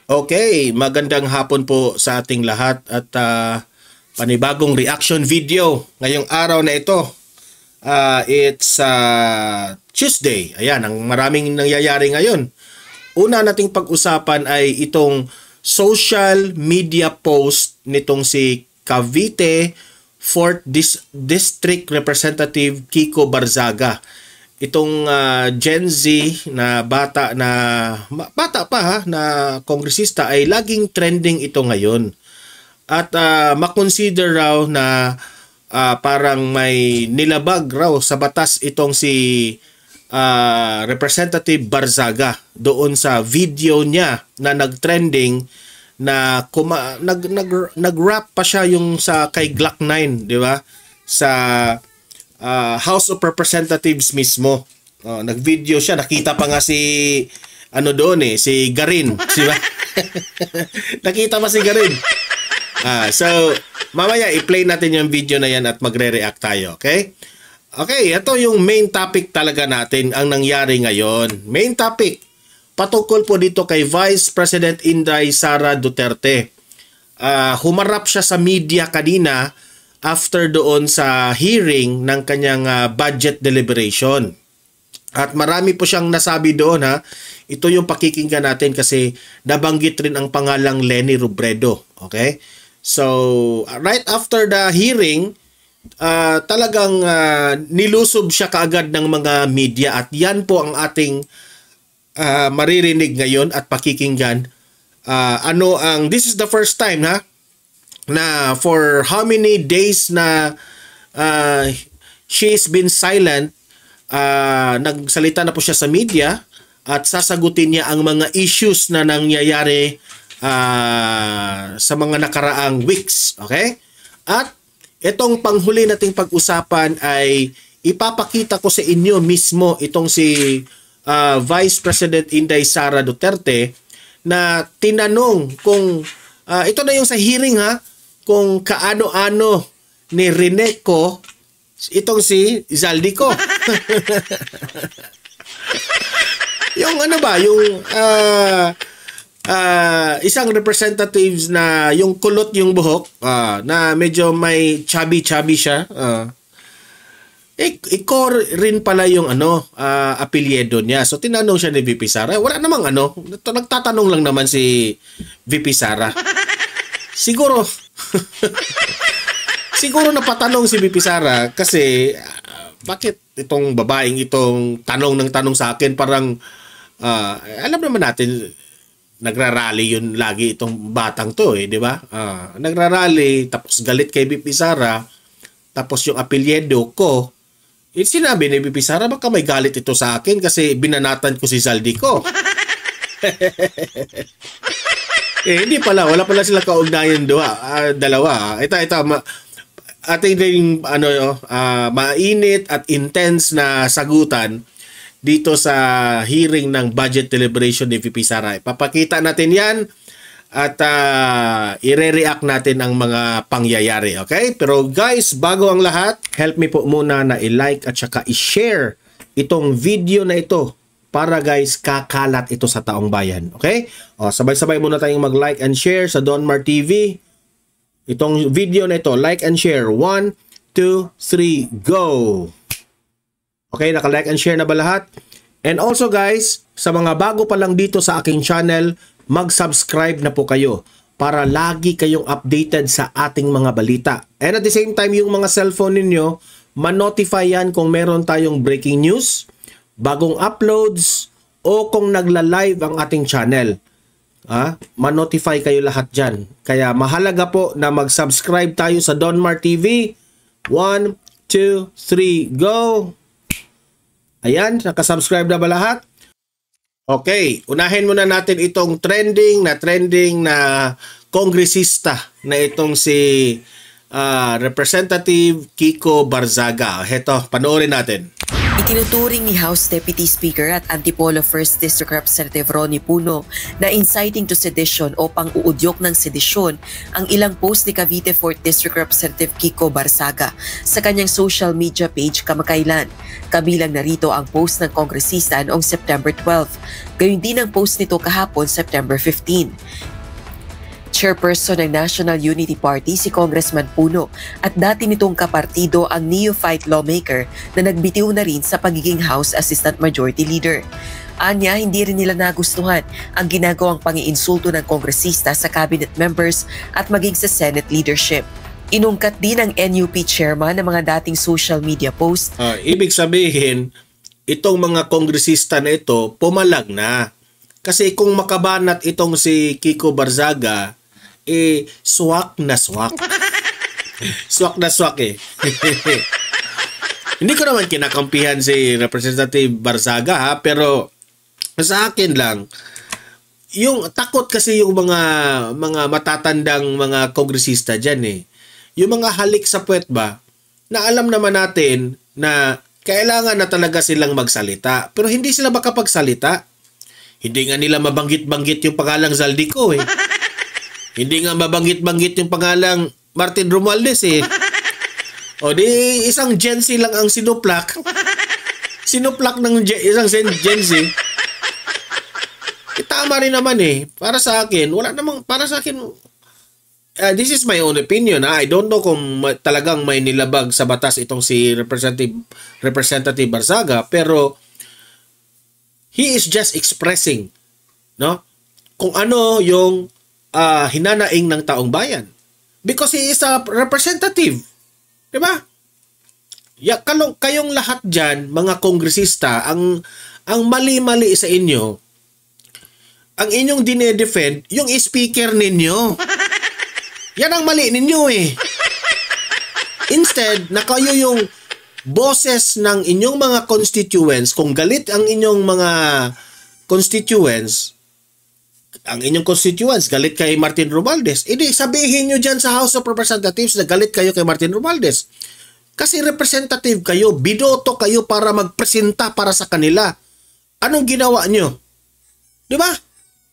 Okay, magandang hapon po sa ating lahat at panibagong reaction video ngayong araw na ito. It's Tuesday. Ayan, ang maraming nangyayari ngayon. Una nating pag-usapan ay itong social media post nitong si Cavite 4th District Representative Kiko Barzaga. Itong Gen Z na bata pa na kongresista ay laging trending ito ngayon. At makonsider raw na parang may nilabag raw sa batas itong si Representative Barzaga doon sa video niya na nagtrending na nag-rap pa siya yung sa kay Glock 9, di ba? Sa House of Representatives mismo. Nag-video siya, nakita pa nga si si Garin, di ba? Nakita pa si Garin. So mamaya i-play natin yung video na yan at magre-react tayo, okay? Okay, ito yung main topic talaga natin ang nangyari ngayon. Main topic, patungkol po dito kay Vice President Inday Sara Duterte. Humarap siya sa media kanina after doon sa hearing ng kanyang budget deliberation. At marami po siyang nasabi doon ha. Ito yung pakikinggan natin kasi nabanggit rin ang pangalang Leni Robredo. Okay? So, right after the hearing, talagang nilusob siya kaagad ng mga media at yan po ang ating maririnig ngayon at pakikinggan. This is the first time ha, na for how many days na she's been silent, nagsalita na po siya sa media at sasagutin niya ang mga issues na nangyayari sa mga nakaraang weeks. Okay? At itong panghuli nating pag-usapan ay ipapakita ko sa inyo mismo itong si Vice President Inday Sara Duterte na tinanong kung ito na yung sa hearing ha, kung kaano-ano ni Rineco itong si Zaldico. Yung yung isang representatives na yung kulot yung buhok, na medyo may chubby siya. Iko rin pala yung apelyido niya. So tinanong siya ni VP Sara. Wala namang nagtatanong lang naman si VP Sara. Siguro napatanong si VP Sara kasi bakit itong babaeng itong tanong sa akin, parang alam naman natin nagrarally yun lagi itong batang to di ba? Nagrarally tapos galit kay VP Sara, tapos yung apelyido ko, sinabi ni VP Sara baka may galit ito sa akin kasi binanatan ko si Zaldico. Hindi pala, wala pala sila kaugnayan dalawa. Ito ating ring mainit at intense na sagutan dito sa hearing ng budget deliberation ni VP Sara. Papakita natin yan at ire-react natin ang mga pangyayari. Okay? Pero guys, bago ang lahat, help me po muna na i-like at saka i-share itong video na ito para guys, kakalat ito sa taong bayan. Okay? Sabay-sabay muna tayong mag-like and share sa Donmar TV. Itong video na ito, like and share. 1, 2, 3, go! Okay, naka-like and share na ba lahat? And also guys, sa mga bago pa lang dito sa aking channel, mag-subscribe na po kayo para lagi kayong updated sa ating mga balita. And at the same time, yung mga cellphone ninyo, ma-notify yan kung meron tayong breaking news, bagong uploads, o kung nagla-live ang ating channel. Ma-notify kayo lahat dyan. Kaya mahalaga po na mag-subscribe tayo sa Donmar TV. 1, 2, 3, go! Ayan, nakasubscribe na ba lahat? Okay, unahin muna natin itong trending na kongresista na itong si Representative Kiko Barzaga. Heto, panoorin natin. Itinuturing ni House Deputy Speaker at Antipolo 1st District Representative Ronnie Puno na inciting to sedition o pang-uudyok ng sedisyon ang ilang post ni Cavite 4th District Representative Kiko Barzaga sa kanyang social media page kamakailan. Kabilang narito ang post ng kongresista noong September 12. Gayun din ang post nito kahapon September 15. Chairperson ng National Unity Party si Congressman Puno at dati nitong kapartido ang neophyte lawmaker na nagbitiw na rin sa pagiging House Assistant Majority Leader. Anya, hindi rin nila nagustuhan ang ginagawang pangiinsulto ng kongresista sa cabinet members at maging sa Senate leadership. Inungkat din ng NUP chairman ng mga dating social media post. Ibig sabihin, itong mga kongresista na ito pumalag na. Kasi kung makabanat itong si Kiko Barzaga, swak na swak. Swak na swak Hindi ko naman kinakampihan si Representative Barzaga pero sa akin lang, yung takot kasi yung mga matatandang mga kongresista diyan Yung mga halik sa puwet ba, na alam naman natin na kailangan na talaga silang magsalita, pero hindi sila makapagsalita. Hindi nga nila mabanggit-banggit yung pangalang Zaldico Hindi nga mabanggit-banggit yung pangalang Martin Romualdez O di isang Gen Z lang ang sinuplak. Sinuplak ng isang Gen Z. Tama rin naman Para sa akin, wala namang, para sa akin, this is my own opinion I don't know kung talagang may nilabag sa batas itong si Representative Barzaga, pero he is just expressing kung ano yung hinanaing ng taong bayan. Because he is a representative. Diba? Kayong lahat dyan, mga kongresista, ang mali-mali sa inyo, ang inyong dinedefend, yung speaker ninyo. Yan ang mali ninyo Instead, na kayo yung boses ng inyong mga constituents, kung galit ang inyong mga constituents, galit kay Martin Romualdez, sabihin nyo dyan sa House of Representatives na galit kayo kay Martin Romualdez. Kasi representative kayo, binoto kayo para magpresenta para sa kanila. Anong ginawa nyo? Diba?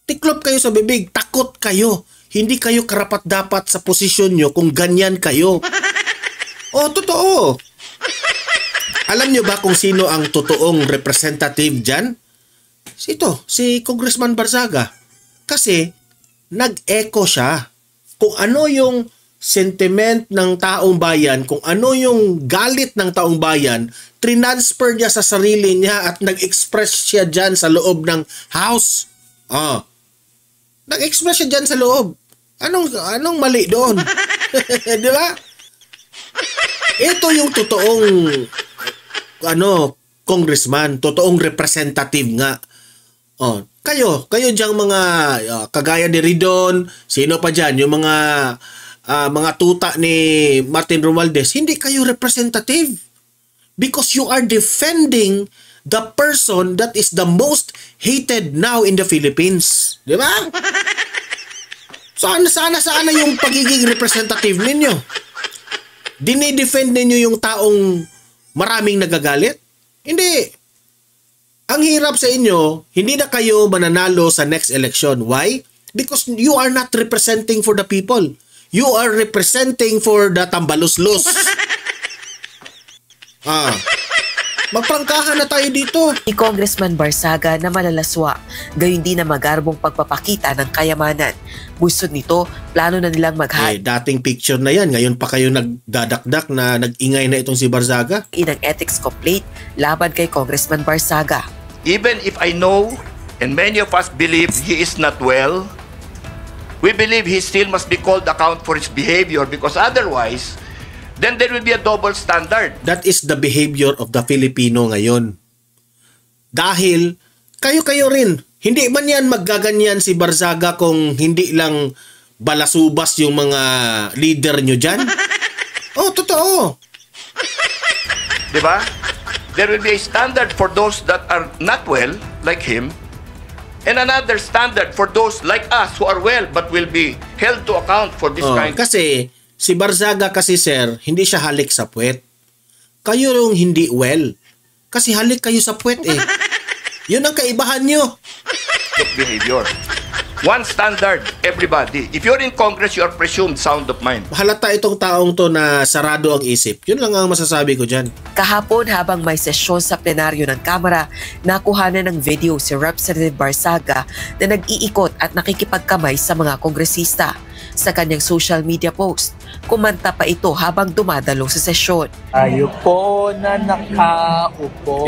Tiklop kayo sa bibig, takot kayo. Hindi kayo karapat-dapat sa posisyon nyo kung ganyan kayo. Totoo. Alam nyo ba kung sino ang totoong representative dyan? Si Congressman Barzaga. Kasi nag-echo siya kung ano yung sentiment ng taong bayan, kung ano yung galit ng taong bayan, transfer niya sa sarili niya at nag-express siya dyan sa loob ng house. Nag-express siya dyan sa loob. Anong mali doon? Di ba? Ito yung totoong congressman, totoong representative nga. Kayo diyang mga kagaya ni Ridon, sino pa dyan, yung mga tuta ni Martin Romualdez, hindi kayo representative because you are defending the person that is the most hated now in the Philippines. Di ba? Sana yung pagiging representative ninyo. Dinidefend ninyo yung taong maraming nagagalit? Hindi. Ang hirap sa inyo, hindi na kayo mananalo sa next election. Why? Because you are not representing for the people. You are representing for the tambaluslos. Magprangkahan na tayo dito. Ni Congressman Barzaga na malalaswa, gayon din na magarbong pagpapakita ng kayamanan. Busod nito, plano na nilang dating picture na yan. Ngayon pa kayo nagdadakdak na nag-ingay na itong si Barzaga. Inang ethics complaint laban kay Congressman Barzaga. Even if I know, and many of us believe he is not well, we believe he still must be called account for his behavior because otherwise, then there will be a double standard. That is the behavior of the Filipino ngayon. Dahil kayo rin, hindi man yan maggaganyan si Barzaga kung hindi lang balasubas yung mga leader nyo dyan. Totoo. Diba? There will be a standard for those that are not well, like him, and another standard for those like us who are well but will be held to account for this kind. Kasi si Barzaga kasi sir, hindi siya halik sa puwet. Kayo yung hindi well. Kasi halik kayo sa puwet eh. Yun ang kaibahan nyo. Good behavior. One standard, everybody. If you're in Congress, you are presumed sound of mind. Halata itong taong to na sarado ang isip. Yun lang ang masasabi ko dyan. Kahapon habang may sesyon sa plenaryo ng Kamara, nakuhanan ng video si Representative Barsaga na nag-iikot at nakikipagkamay sa mga kongresista. Sa kanyang social media post, kumanta pa ito habang dumadalo sa sesyon. Tayo po na nakaupo,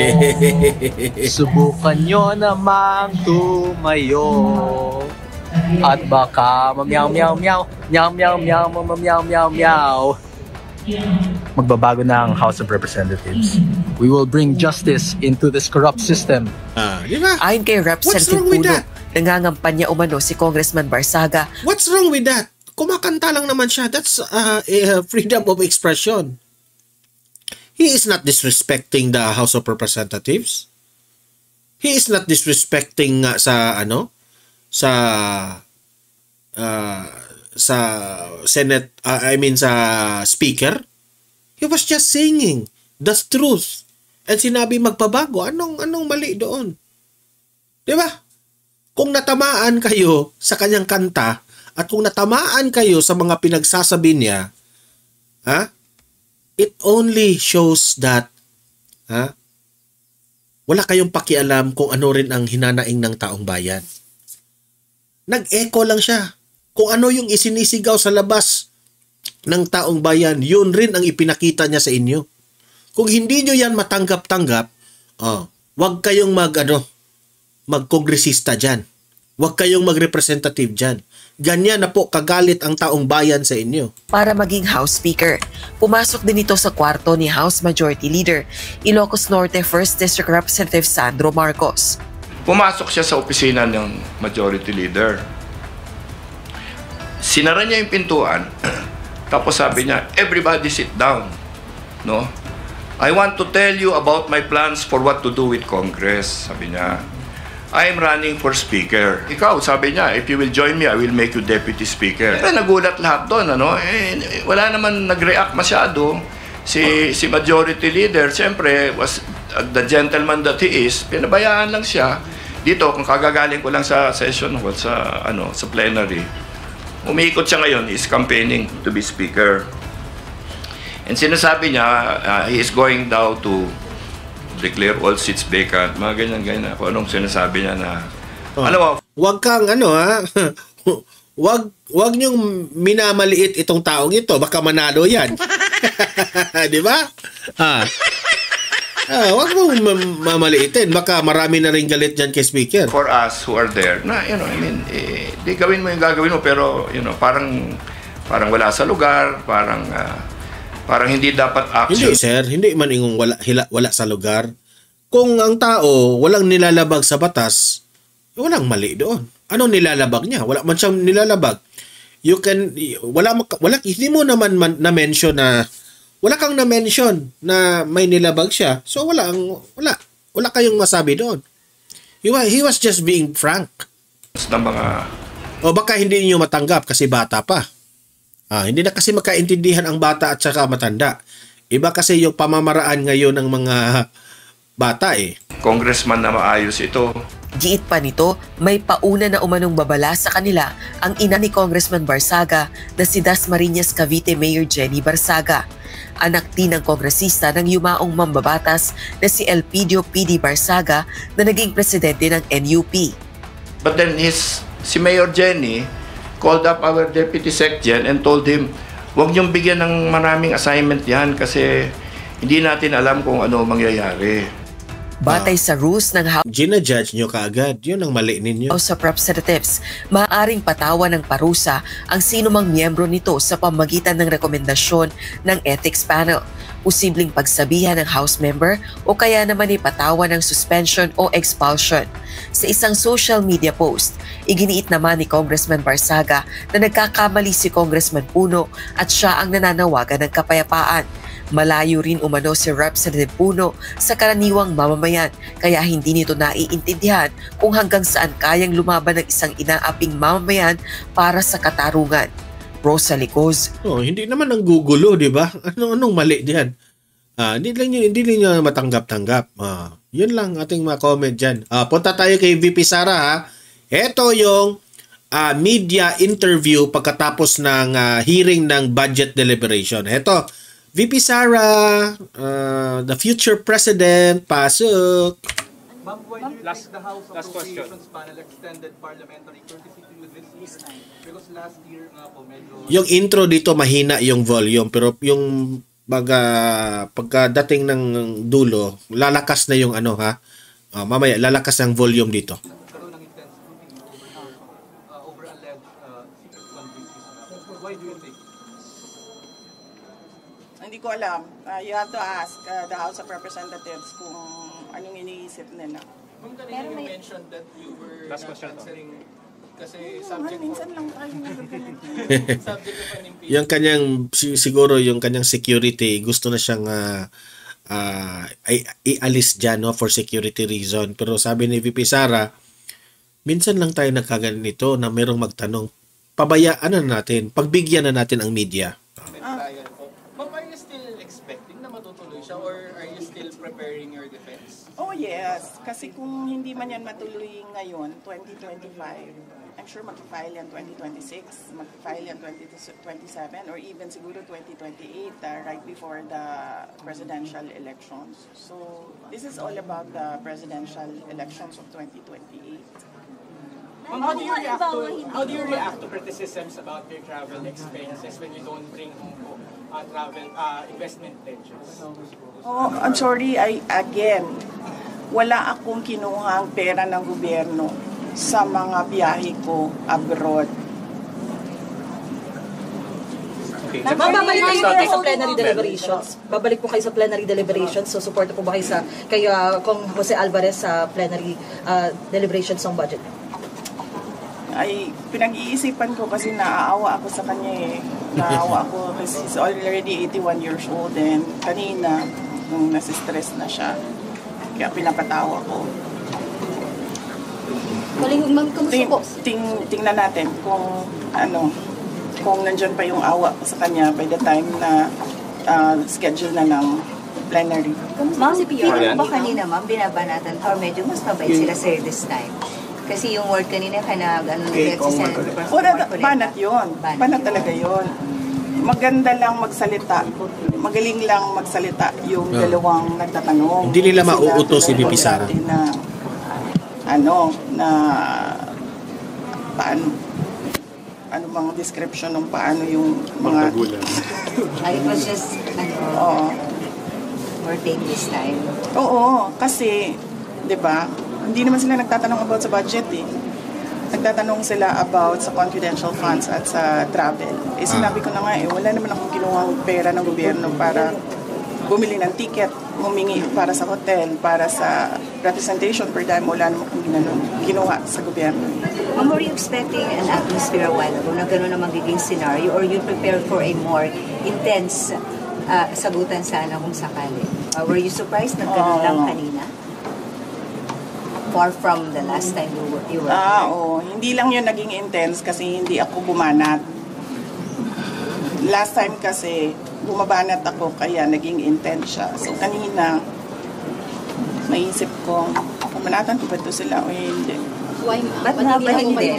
subukan nyo namang tumayo. At baka mamyaw meow meow meow meow meow meow meow meow. Magbabago na ang House of Representatives. We will bring justice into this corrupt system. Di ba? Ayon kay Representative Puno, nangangampanya umano si Congressman Barsaga. What's wrong with that? Kumakanta lang naman siya. That's freedom of expression. He is not disrespecting the House of Representatives. He is not disrespecting sa Senate, sa Speaker. He was just singing the truth. And sinabi magpabago. Anong mali doon? Di ba? Kung natamaan kayo sa kanyang kanta at kung natamaan kayo sa mga pinagsasabi niya, it only shows that wala kayong pakialam kung ano rin ang hinanaing ng taong bayan. Nag-echo lang siya. Kung ano yung isinisigaw sa labas ng taong bayan, yun rin ang ipinakita niya sa inyo. Kung hindi nyo yan matanggap-tanggap, wag kayong magkongresista dyan. Wag kayong magrepresentative dyan. Ganyan na po kagalit ang taong bayan sa inyo. Para maging House Speaker, pumasok din ito sa kwarto ni House Majority Leader, Ilocos Norte 1st District Representative Sandro Marcos. Pumasok siya sa opisina ng Majority Leader. Sinara niya yung pintuan. Tapos sabi niya, everybody sit down. No? I want to tell you about my plans for what to do with Congress. Sabi niya, I'm running for Speaker. Ikaw, sabi niya, if you will join me, I will make you Deputy Speaker. Nagulat lahat doon. Wala naman nag-react masyado. Si Majority Leader, siyempre, was the gentleman that he is, pinabayaan lang siya. Dito, kung kagagaling ko lang sa session hall, sa plenary, umiikot siya ngayon, he is campaigning to be Speaker. And sinasabi niya, he is going down to declare all seats vacant, mga ganyan-ganyan. Kung anong sinasabi niya na, wag kang wag niyong minamaliit itong taong ito, baka manalo yan. Di ba? Wag mo mamaliitin, baka marami na rin galit dyan kay Speaker. For us who are there, di gawin mo yung gagawin mo, pero, parang wala sa lugar, parang hindi dapat action. Hindi, sir. Hindi man ingong wala sa lugar. Kung ang tao walang nilalabag sa batas, walang mali doon. Anong nilalabag niya? Wala man siyang nilalabag. Hindi mo naman na-mention na, wala kang na-mention na may nilabag siya. So wala kayong masabi doon. He was just being frank. O baka hindi niyo matanggap kasi bata pa. Hindi na kasi makaintindihan ang bata at saka matanda. Iba kasi yung pamamaraan ngayon ng mga bata eh. Congressman na maayos ito. Giit pa nito, may pauna na umanong babala sa kanila ang ina ni Congressman Barsaga na si Dasmariñas Cavite Mayor Jenny Barsaga. Anak din ng kongresista ng yumaong mambabatas na si Elpidio P.D. Barsaga na naging presidente ng NUP. But then si Mayor Jenny called up our Deputy Secgen and told him, huwag niyong bigyan ng maraming assignment yan kasi hindi natin alam kung ano mangyayari. Batay sa rules ng Gina-judge nyo kaagad. Yun ang mali ninyo. House of Representatives, maaaring patawan ng parusa ang sinumang miyembro nito sa pamagitan ng rekomendasyon ng Ethics Panel. Posibleng pagsabihan ng House member o kaya naman ipatawan ng suspension o expulsion. Sa isang social media post, iginiit naman ni Congressman Barsaga na nagkakamali si Congressman Puno at siya ang nananawagan ng kapayapaan. Malayo rin umano si Representative Puno sa karaniwang mamamayan kaya hindi nito naiintindihan kung hanggang saan kayang lumaban ng isang inaaping mamamayan para sa katarungan. Rosa Licoz. Hindi naman ang gugulo, di ba? Anong mali diyan? Hindi niyo matanggap-tanggap. Yun lang ating mga comment dyan. Punta tayo kay VP Sara ha. Ito yung media interview pagkatapos ng hearing ng budget deliberation. Ito, VP Sara, the future president, pasok. Ma'am, why do you think the House Appropriations Panel extended parliamentary courtesy to you this year? Because last year nga po medyo... Yung intro dito mahina yung volume, pero yung pagkadating ng dulo, lalakas na yung ano ha. Mamaya, lalakas ang volume dito. Karoon ng intense scrutiny over alleged secret fundraising. Why do you think? Hindi ko alam. You have to ask the House of Representatives kung anong iniisip nila. Ma'am, kanina you mentioned that you were not answering kasi subject minsan lang tayo subject of an impeachment. Yung kanyang, siguro yung kanyang security, gusto na siyang ialis dyan no, for security reason. Pero sabi ni VP Sara, minsan lang tayo nagkaganito na merong magtanong. Pabayaan na natin, pagbigyan na natin ang media. Ma'am, are you still expecting na matutuloy siya or are you still preparing your defense? Oh yes, kasi kung hindi man yan matuloy ngayon, 2025, I'm sure mag-file yan 2026, mag-file yan 2027, or even siguro 2028, right before the presidential elections. So this is all about the presidential elections of 2028. Ma'am, how do you react to criticisms about your travel expenses when you don't bring home travel investment pledges? Oh, I'm sorry, wala akong kinuhang pera ng gobyerno sa mga biyahe ko abroad. Okay. Ma'am, babalik po kayo sa plenary deliberations. Babalik po kayo sa plenary deliberations. So, support po ba kayo kay Kong Jose Alvarez sa plenary deliberations ng budget? Ay, pinag-iisipan ko kasi naaawa ako sa kanya eh. Naaawa ako kasi he's already 81 years old and kanina, nung nasistress na siya, kaya pinapatawa ko. Ma'am, kamusta po? Tingnan natin kung kung nandyan pa yung awa ko sa kanya by the time na schedule na ng plenary. Ma'am, feeling ba kanina, ma'am, binabanatan or medyo mas mabait sila sir this time? Kasi yung word kanina banat yun. Banat talaga yun. Maganda lang magsalita. Magaling lang magsalita yung dalawang nagtatanong. Hindi nila mauuto si VP Sara. Paano bang description ng paano yung mga... I was just, more take this time. Oo, kasi, di ba, hindi naman sila nagtatanong about sa budget eh. Nagtatanong sila about sa confidential funds at sa travel. Eh sinabi ko na nga wala naman akong kinuhang pera ng gobyerno para bumili ng ticket, humingi para sa hotel, para sa representation per dime, wala naman akong kinuha sa gobyerno. Ma'am, were you expecting an atmosphere a while ago na gano'n na magiging scenario or you prepared for a more intense sagutan sana kung sakali? Were you surprised na gano'n lang kanina? Far from the last time you were here? Oo. Hindi lang yun naging intense kasi hindi ako bumanat. Last time kasi, bumabanat ako kaya naging intense siya. So kanina, maisip ko, bumanatan ko ba ito sila o hindi? Ba't nga ba hindi?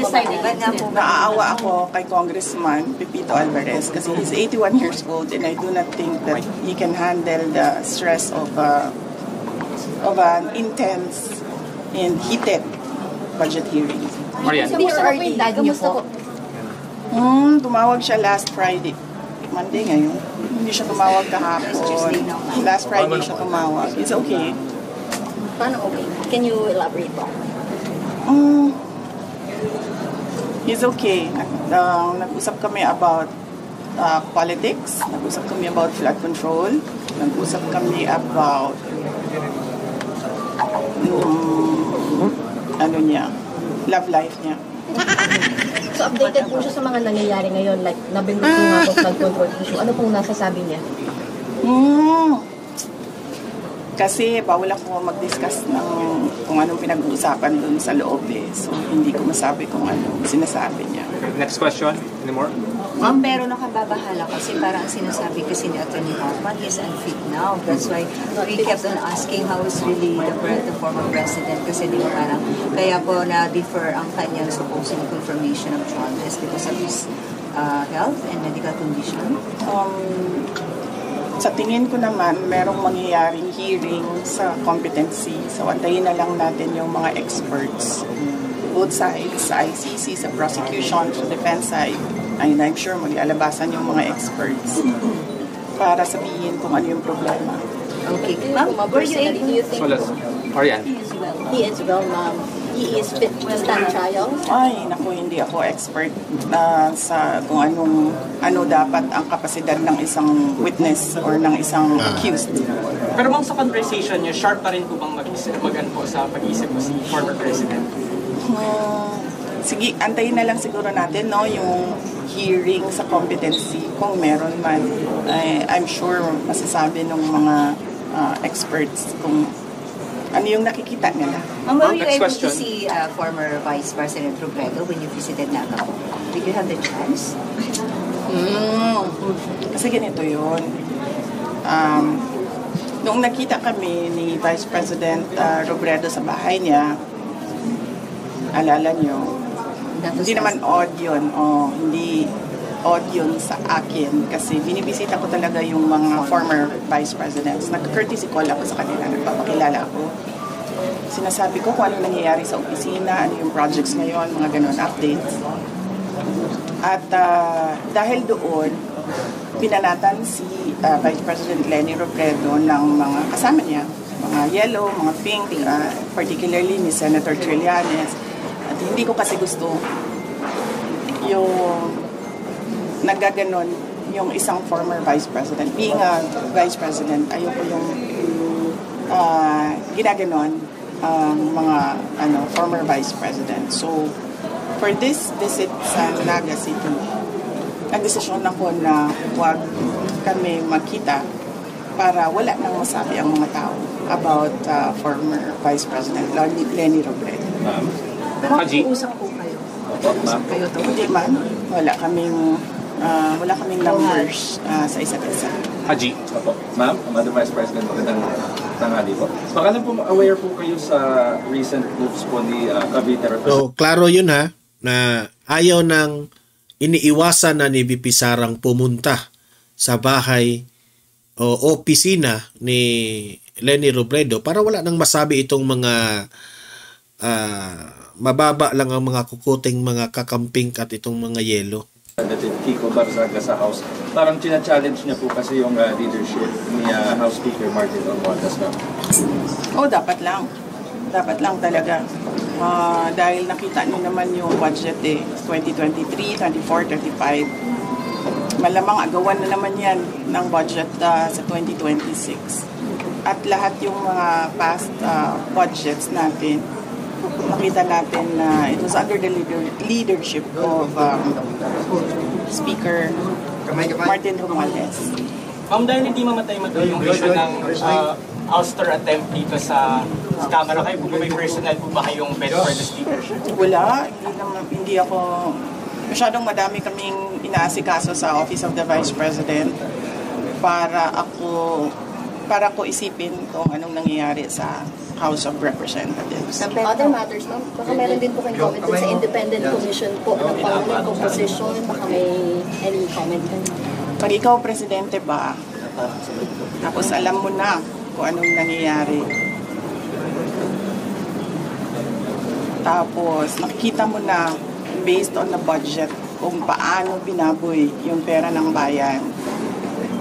Naaawa ako kay Congressman Pepito Alvarez kasi he's 81 years old and I do not think that he can handle the stress of an intense and heated budget hearing. Tumawag siya last Friday. Monday ngayon. Hindi siya tumawag kahapon. Last Friday siya tumawag. It's okay. Paano okay? Can you elaborate po? It's okay. Nag-usap kami about politics. Nag-usap kami about flood control. Nag-usap kami about love life niya. So updated po siya sa mga nangyayari ngayon, like nabanggit po nga po flood control issue. Ano pong nasasabi niya? Kasi bawal ako mag-discuss ng kung anong pinag-uusapan dun sa loob eh. So hindi ko masabi kung ano sinasabi niya. Next question. Any more? Pero nakababahala kasi parang ang sinasabi kasi ni Atty. Hoffman is unfit now. That's why we kept on asking how is really the former president kasi di ba parang kaya po na-defer ang kanyang supposed confirmation of charges because of his health and medical condition. Sa tingin ko naman, merong mangyayaring hearing sa competency. So, antayin na lang natin yung mga experts. Both sides, sa ICC, sa prosecution, sa defense side. And I'm sure maglalabasan yung mga experts para sabihin kung ano yung problema. Okay. Ma'am, were you able He is well, ma'am. He is fit to stand trial. Ay, naku, hindi ako expert sa kung ano dapat ang kapasidad ng isang witness or ng isang accused. Pero ma'am, sa conversation niyo, sharp pa rin po bang mag-an po sa pag-isip po si former president? Sige, antayin na lang siguro natin yung hearing sa competency kung meron man. I'm sure masasabi ng mga experts kung ano yung nakikita nila. Ma'am, were you able to see former Vice President Robredo when you visited Naga? Did you have the chance? Kasi ganito yun. Noong nakita kami ni Vice President Robredo sa bahay niya, alala nyo, hindi naman odd yun. Hindi odd yun sa akin kasi binibisita ko talaga yung mga former vice presidents. Nag-courtesy call ako sa kanila, nagpapakilala ako. Sinasabi ko kung ano nangyayari sa opisina, ano yung projects ngayon, mga ganun, updates. At dahil doon, binanatan si Vice President Leni Robredo ng mga kasama niya, mga yellow, mga pink, particularly ni Senator Trillanes. At hindi ko kasi gusto yung nagaganon yung isang former vice president. Being a vice president, ayoko yung ginaganon mga former vice president. So, for this visit sa Naga City, nagdesisyon ako na huwag kami magkita para wala nang masabi ang mga tao about former vice president Leni Robredo. Pero usap po kayo. Hindi man. Wala kaming numbers sa isa't isa. Haji. Ma'am, Madam Vice President, magandang tanghali po. Baka lang po aware po kayo sa recent moves po ni Cavite Representative. So, klaro yun na ayaw nang iniiwasan na ni VP Sarang pumunta sa bahay o opisina ni Leni Robredo para wala nang masabi itong mga mababa lang ang mga kukuting mga kakamping at itong mga yelo. Kiko Barzaga sa House. Parang challenge niya po kasi yung leadership ni House Speaker Martin Romualdez. Dapat lang. Dapat lang talaga. Dahil nakita niyo naman yung budget 2023, 24, 25. Malamang agawan na naman yan ng budget sa 2026. At lahat yung mga past budgets natin, nakita natin na it was under the leadership of Speaker Martin Romualdez. Dahil hindi mamatay-matay yung issue ng ouster attempt dito sa Kamara, kayo po may personal po ba kayong bid for the speakership? Wala. Hindi ako... Masyadong madami kaming inaasikaso sa Office of the Vice President para ko isipin kung anong nangyayari sa House of Representatives. Other matters, ma'am, baka meron din po kayong comment din sa independent commission po ng Pangulang Composition, baka may any comment din. Pag ikaw presidente ba, tapos alam mo na kung anong nangyayari. Tapos nakikita mo na based on the budget kung paano binaboy yung pera ng bayan.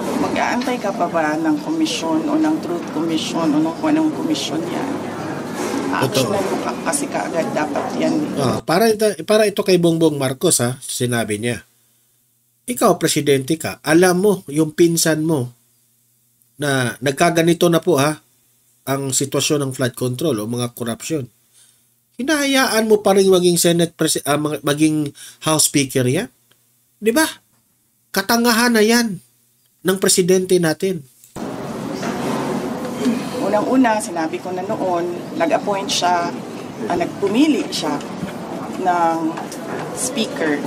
Mag-aantay ka pa ba ng komisyon o ng Truth Commission o ng kung anong komisyon yan? Actionan mo kasi kaagad dapat yan. Para ito kay Bongbong Marcos sinabi niya. Ikaw, presidente ka, alam mo yung pinsan mo na nagkaganito na po ang sitwasyon ng flood control o mga korupsyon. Hinahayaan mo pa rin maging maging House Speaker yan? Di ba? Katangahan na yan ng presidente natin. Unang-una, sinabi ko na noon, nag-appoint siya, nagpumili siya ng speaker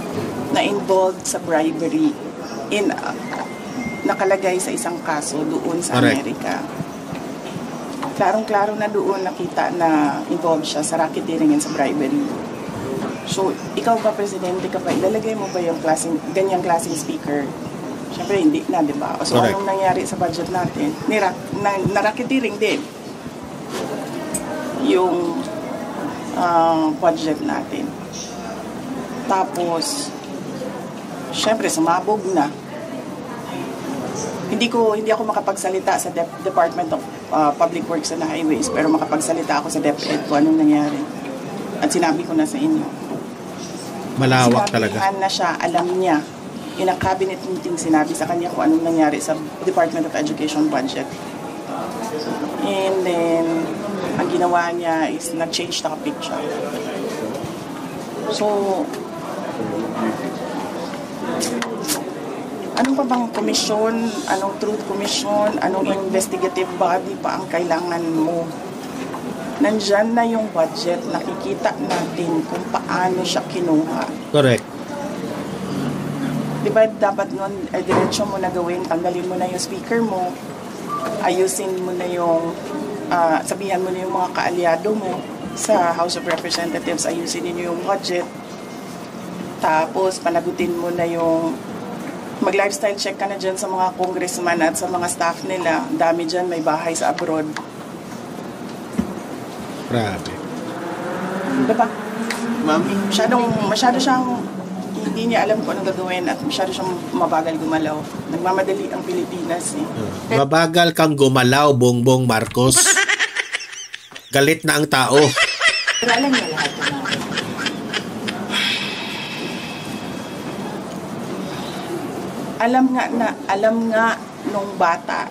na involved sa bribery nakalagay sa isang kaso doon sa Amerika. Klarong-klaro na doon nakita na involved siya sa racketeering and sa bribery. So, ikaw ba, Presidente, ka pa, ilalagay mo ba yung ganyang klaseng speaker? Siyempre, hindi na, di ba? So, anong nangyari sa budget natin? Na-racketeering din yung budget natin. Tapos, siyempre, sumabog na. Hindi ako makapagsalita sa Department of Public Works and Highways, pero makapagsalita ako sa DepEd kung anong nangyari. At sinabi ko na sa inyo. Malawak talaga. Sinabihan na siya, alam niya. In a cabinet meeting, sinabi sa kanya kung anong nangyari sa Department of Education budget. And then, ang ginawa niya is nag-change the picture. So, anong pa bang komisyon, anong truth commission, anong investigative body pa ang kailangan mo? Nandyan na yung budget, nakikita natin kung paano siya kinuha. Correct. Diba dapat nun, diretsyo mo na gawin, tanggalin mo na yung speaker mo, ayusin mo na yung, sabihan mo na yung mga kaalyado mo sa House of Representatives, ayusin niyo yung budget, tapos panagutin mo na yung mag-lifestyle check ka na dyan sa mga congressman at sa mga staff nila. Dami dyan, may bahay sa abroad. Grabe. Diba? Ma'am? Masyado siyang hindi niya alam kung anong gagawin at masyado siyang mabagal gumalaw. Nagmamadali ang Pilipinas eh. Mabagal kang gumalaw, Bongbong Marcos. Galit na ang tao. Pero alam niya lahat na. Alam nga nung bata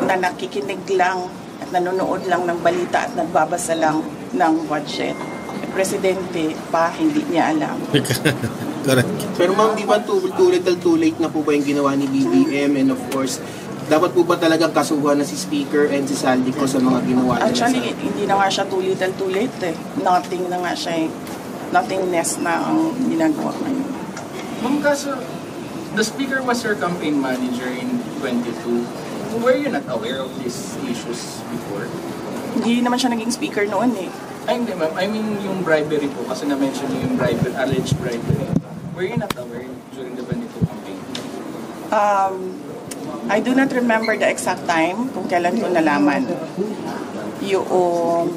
na nakikinig lang at nanonood lang ng balita at nagbabasa lang ng budget. Presidente pa, hindi niya alam. Correct. Pero ma'am, di ba too late na po ba yung ginawa ni BBM, and of course, dapat po ba talagang kasuhan na si Speaker and si Sandy ko sa mga ginawa nila? Actually, hindi na nga siya too late eh. Nothing na nga siya eh. Nothingness na ang ginagawa ngayon. Ma'am, kaso, the Speaker was your campaign manager in 22. Were you not aware of these issues before? Hindi naman siya naging speaker noon eh. Ay, hindi ma'am. I mean yung bribery po, kasi na-mention yung bribery, alleged bribery. Were you not aware during the 22 campaign? I do not remember the exact time kung kailan ko nalaman yung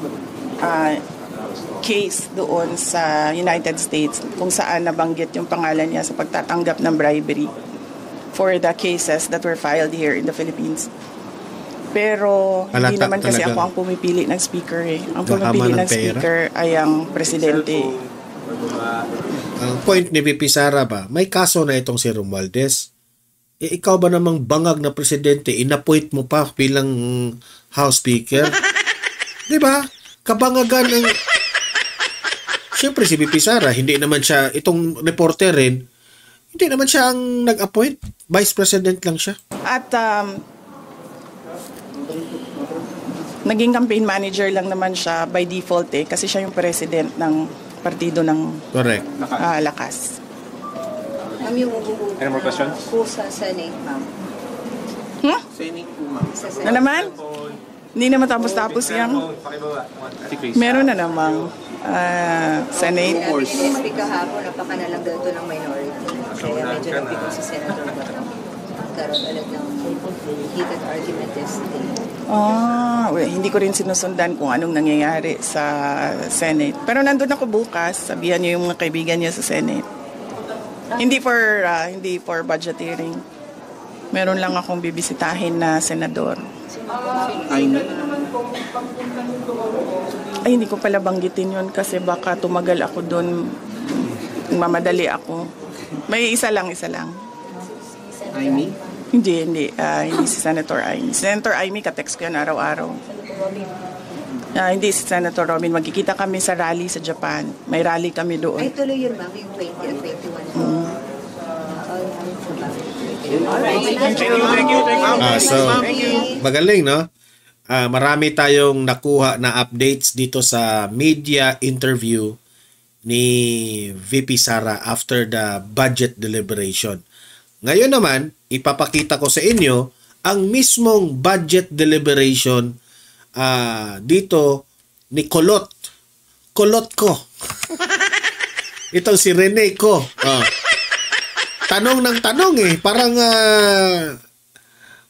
case doon sa United States kung saan nabanggit yung pangalan niya sa pagtatanggap ng bribery for the cases that were filed here in the Philippines. Pero hindi naman kasi ako ang pumipili ng speaker eh. Ang pumipili ng speaker ay ang presidente. Ang point ni VP Sara ba, may kaso na itong si Romualdez. Ikaw ba namang bangag na presidente, inappoint mo pa bilang House Speaker? Di ba? Kabangagan ng... Siyempre si VP Sara, hindi naman siya, itong reporter rin, hindi naman siya ang nag-appoint. Vice President lang siya. At naging campaign manager lang naman siya by default eh, kasi siya yung president ng partido ng Correct. Lakas. Ma'am, yung Any more questions? po sa Senate, ma'am. Senate po, ma'am. Na naman? Hindi naman tapos-tapos yan. Meron na namang Senate. PNP kahapon, napaka na lang daw ito ng minority. Kaya medyo napikon si Senator karoon ulit ng heated argument yesterday. Hindi ko rin sinusundan kung anong nangyayari sa Senate. Pero nandun ako bukas, sabihan niyo yung mga kaibigan niya sa Senate. Hindi for budgeteering. Meron lang akong bibisitahin na senador. Ay, hindi ko pala banggitin yun kasi baka tumagal ako doon. Mamadali ako. May isa lang. Amy? Hindi si Senator Amy. Senator Amy, katext ko yan araw-araw. Hindi si Senator Robin. Magkikita kami sa rally sa Japan. May rally kami doon. Ay, tuloy yun, ma'am, yung 20 at 21. So, magaling, no? Marami tayong nakuha na updates dito sa media interview ni VP Sara after the budget deliberation. Ngayon naman, ipapakita ko sa inyo ang mismong budget deliberation dito ni Kulot ko. Itong si Rene ko. Tanong ng tanong parang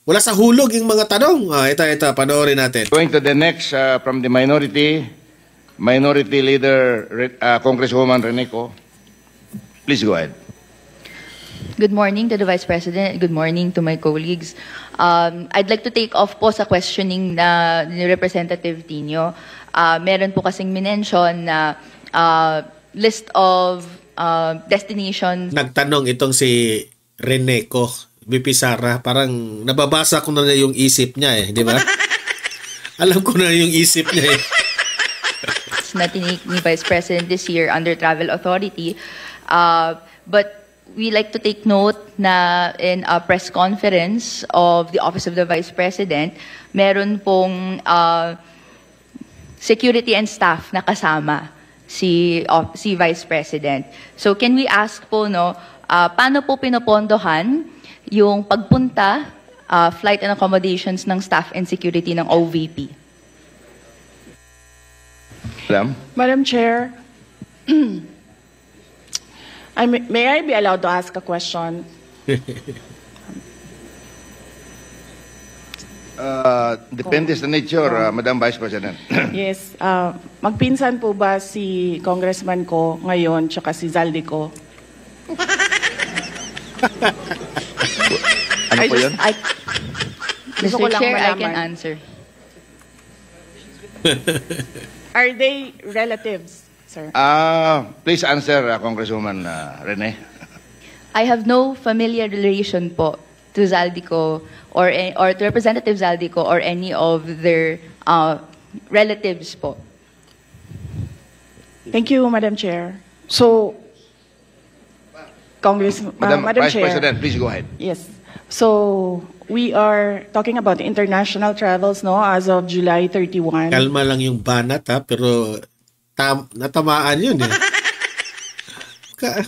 wala sa hulog yung mga tanong. Ito, panoorin natin. Going to the next from the minority leader, Congresswoman Rene Co. Please go ahead. Good morning to the Vice President. Good morning to my colleagues. I'd like to take off po sa questioning na ni Representative Tino. Meron po kasing minention na list of destinations. Nagtanong itong si Rene Co, VP Sara. Parang nababasa ko na yung isip niya di ba? Alam ko na yung isip niya na tinake ni Vice President this year under Travel Authority. But we like to take note na in a press conference of the Office of the Vice President, meron pong security and staff na kasama si Vice President. So can we ask po, paano po pinopondohan yung pagpunta, flight and accommodations ng staff and security ng OVP? Madam Chair, may I be allowed to ask a question? Depende sa nature, Madam Vice President. Yes. Magpinsan po ba si Congressman ko ngayon tsaka si Zaldi ko? Ano po yun? Mr. Chair, I can answer. Are they relatives, sir? Please answer, Congresswoman Rene. I have no familiar relation po to Zaldico or to Representative Zaldico or any of their relatives po. Thank you, Madam Chair. So, Madam Vice Chair. President, please go ahead. Yes. So, we are talking about international travels, as of July 31. Kalma lang yung banat pero natamaan yun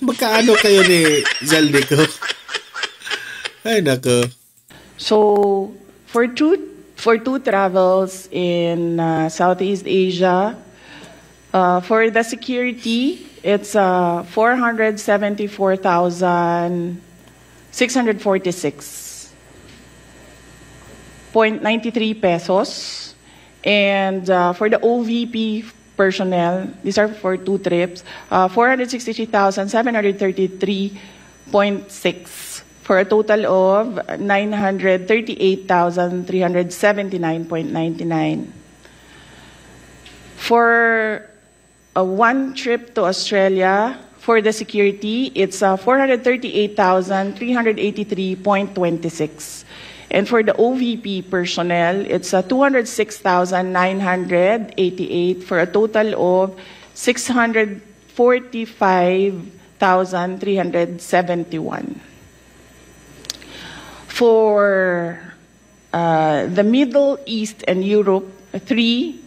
Magkaano kayo ni Zaldico? Ay nako. So for two travels in Southeast Asia, for the security, it's 474,646.93 pesos, and for the OVP personnel, these are for two trips, 463,733.6 for a total of 938,379.99. For one trip to Australia, for the security, it's 438,383.26. And for the OVP personnel, it's 206,988 for a total of 645,371. For the Middle East and Europe, 3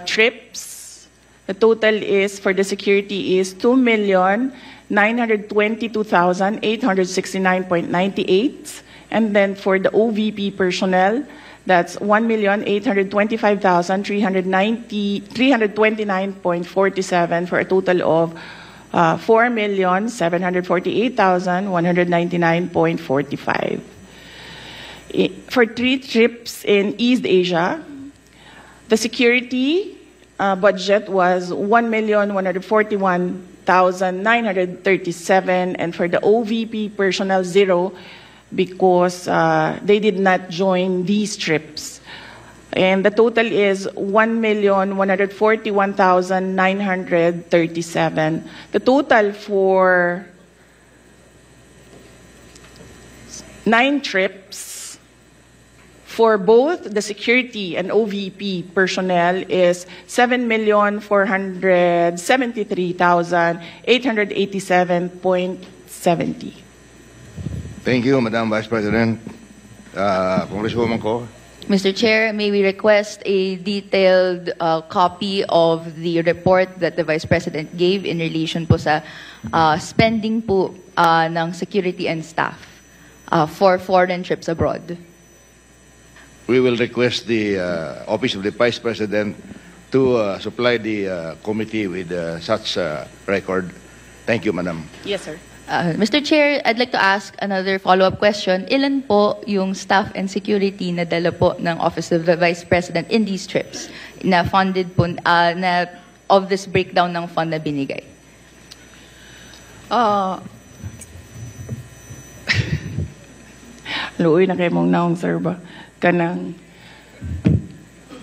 trips, the total is for the security is 2,922,869.98. And then for the OVP personnel, that's 1,825,329.47 for a total of 4,748,199.45. For 3 trips in East Asia, the security budget was 1,141,937, and for the OVP personnel, 0, because they did not join these trips. And the total is 1,141,937. The total for 9 trips for both the security and OVP personnel is 7,473,887.70. Thank you, Madam Vice President. Congresswoman Ko. Mr. Chair, may we request a detailed copy of the report that the Vice President gave in relation po sa spending po ng security and staff for foreign trips abroad. We will request the Office of the Vice President to supply the committee with such record. Thank you, Madam. Yes, sir. Mr. Chair, I'd like to ask another follow-up question. Ilan po yung staff and security na dala po ng Office of the Vice President in these trips na funded po, na of this breakdown ng fund na binigay? Luoy na kayo mong naong, sir, ba? Kanang.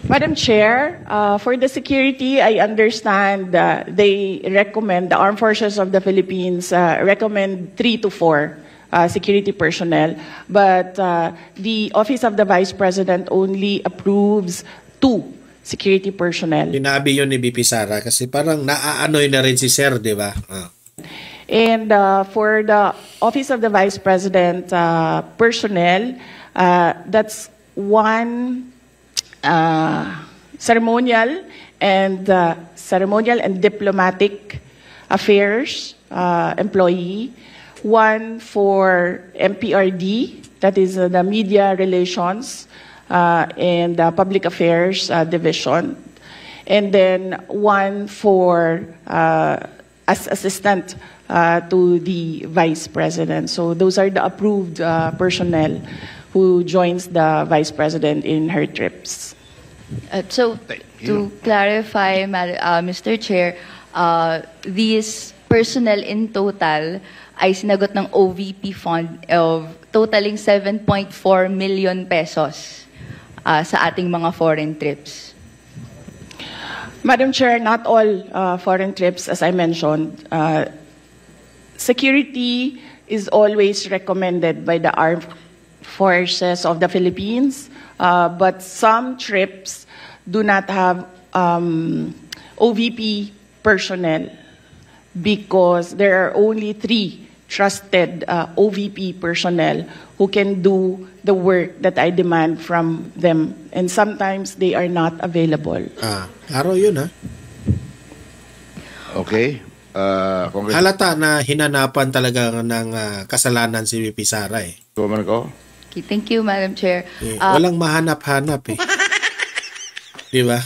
Madam Chair, for the security, I understand they recommend, the Armed Forces of the Philippines recommend 3 to 4 security personnel, but the Office of the Vice President only approves 2 security personnel. Sinabi yun ni BP Sara kasi parang naaanoy na rin si Sir, di ba? And for the Office of the Vice President personnel, that's 1 ceremonial and diplomatic affairs employee, 1 for MPRD, that is the media relations and public affairs division, and then 1 for as assistant to the Vice President. So those are the approved personnel who joins the Vice President in her trips. So, to clarify, Mr. Chair, these personnel in total ay sinagot ng OVP fund of totaling 7.4 million pesos sa ating mga foreign trips. Madam Chair, not all foreign trips, as I mentioned. Security is always recommended by the Armed Forces of the Philippines, but some trips do not have OVP personnel because there are only 3 trusted OVP personnel who can do the work that I demand from them, and sometimes they are not available. Araw yun, ha? Okay. Halata na hinanapan talaga ng kasalanan si BP Sara, eh. Okay, thank you, Madam Chair. Walang mahanap-hanap, eh. Di ba?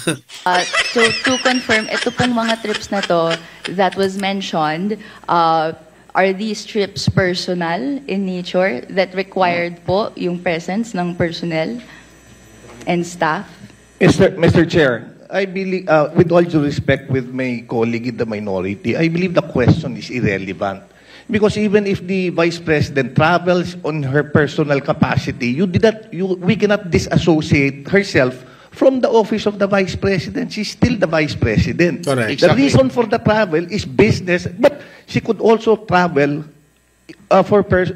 So, to confirm, ito pong mga trips na to that was mentioned, are these trips personal in nature that required po yung presence ng personnel and staff? Mr. Chair, I believe, with all due respect with my colleague in the minority, I believe the question is irrelevant. Because even if the Vice President travels on her personal capacity, we cannot disassociate herself from the office of the Vice President. She's still the Vice President. Correct. The reason for the travel is business, but she could also travel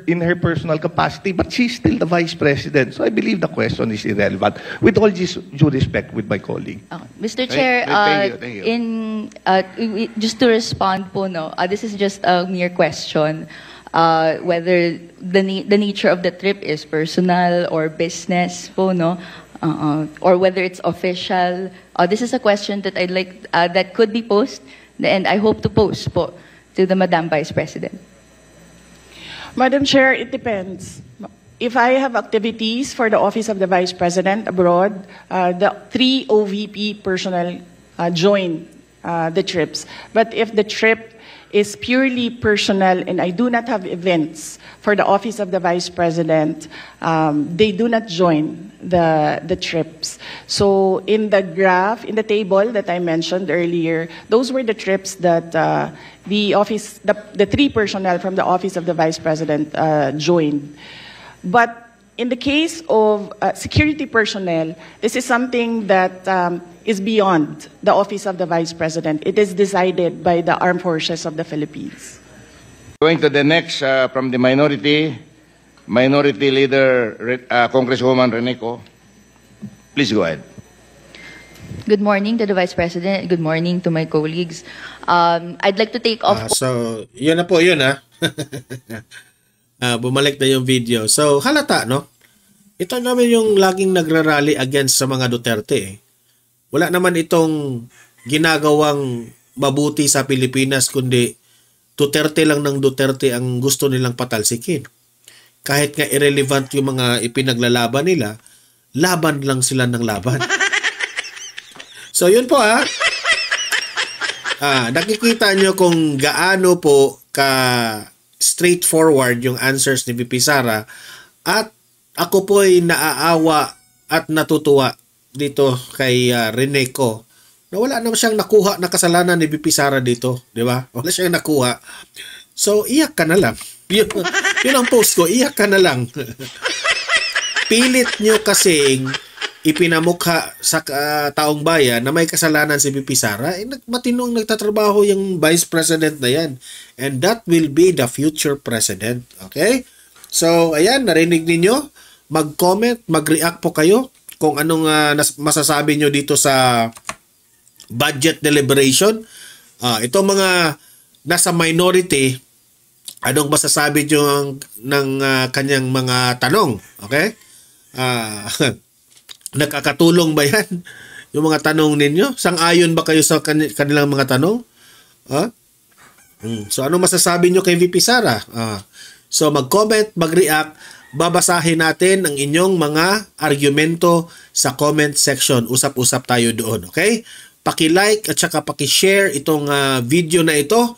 in her personal capacity, but she's still the Vice President. So I believe the question is irrelevant. With all due respect with my colleague. Mr. Chair, Thank you. Just to respond po, no, this is just a mere question. Whether the nature of the trip is personal or business po, no, or whether it's official. This is a question that I'd like that could be posed, and I hope to post po to the Madam Vice President. Madam Chair, it depends. If I have activities for the Office of the Vice President abroad, the 3 OVP personnel join the trips. But if the trip is purely personal and I do not have events for the Office of the Vice President, they do not join the trips. So in the graph, in the table that I mentioned earlier, those were the trips that the 3 personnel from the Office of the Vice President joined. But in the case of security personnel, this is something that is beyond the Office of the Vice President. It is decided by the Armed Forces of the Philippines. Going to the next from the Minority Leader, Congresswoman Reneco. Please go ahead. Good morning to the Vice President. Good morning to my colleagues. I'd like to take off. So, yun na po yun, ha? Bumalik na yung video. So, halata, no? Ito naman yung laging nagrarally against sa mga Duterte eh. Wala naman itong ginagawang mabuti sa Pilipinas kundi Duterte lang ng Duterte ang gusto nilang patalsikin. Kahit nga irrelevant yung mga ipinaglalaban nila, laban lang sila ng laban. So yun po nakikita nyo kung gaano po ka straightforward yung answers ni VP Sara at ako po ay naaawa at natutuwa dito kay Rene Co na wala naman siyang nakuha na kasalanan ni VP Sara dito, di ba? Wala siyang nakuha. So iyak ka na lang. Yun ang post ko, iyak ka na lang. Pilit nyo kasing ipinamukha sa taong bayan na may kasalanan si VP Sara, matinong nagtatrabaho yung Vice President na yan. And that will be the future President. Okay? So, ayan, narinig ninyo. Mag-comment, mag-react po kayo kung anong masasabi nyo dito sa budget deliberation. Itong mga nasa minority, anong masasabi nyo ng kanyang mga tanong? Okay? Nakakatulong ba yan? Yung mga tanong ninyo? Sang-ayon ba kayo sa kanilang mga tanong? So, ano masasabi nyo kay VP Sara? So, mag-comment, mag-react. Babasahin natin ang inyong mga argumento sa comment section. Usap-usap tayo doon. Okay? Paki-like at saka paki-share itong video na ito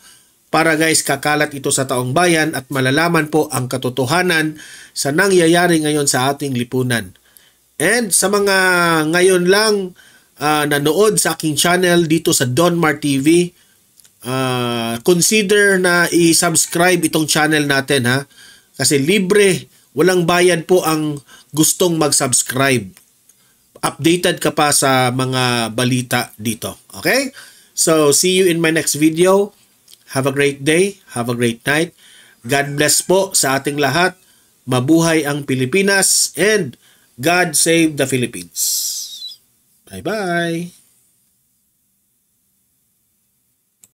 para guys kakalat ito sa taong bayan at malalaman po ang katotohanan sa nangyayari ngayon sa ating lipunan. And sa mga ngayon lang nanood sa aking channel dito sa Donmar TV, consider na i-subscribe itong channel natin ha. Kasi libre, walang bayad po ang gustong mag-subscribe. Updated ka pa sa mga balita dito. Okay? So, see you in my next video. Have a great day. Have a great night. God bless po sa ating lahat. Mabuhay ang Pilipinas and God save the Philippines. Bye-bye.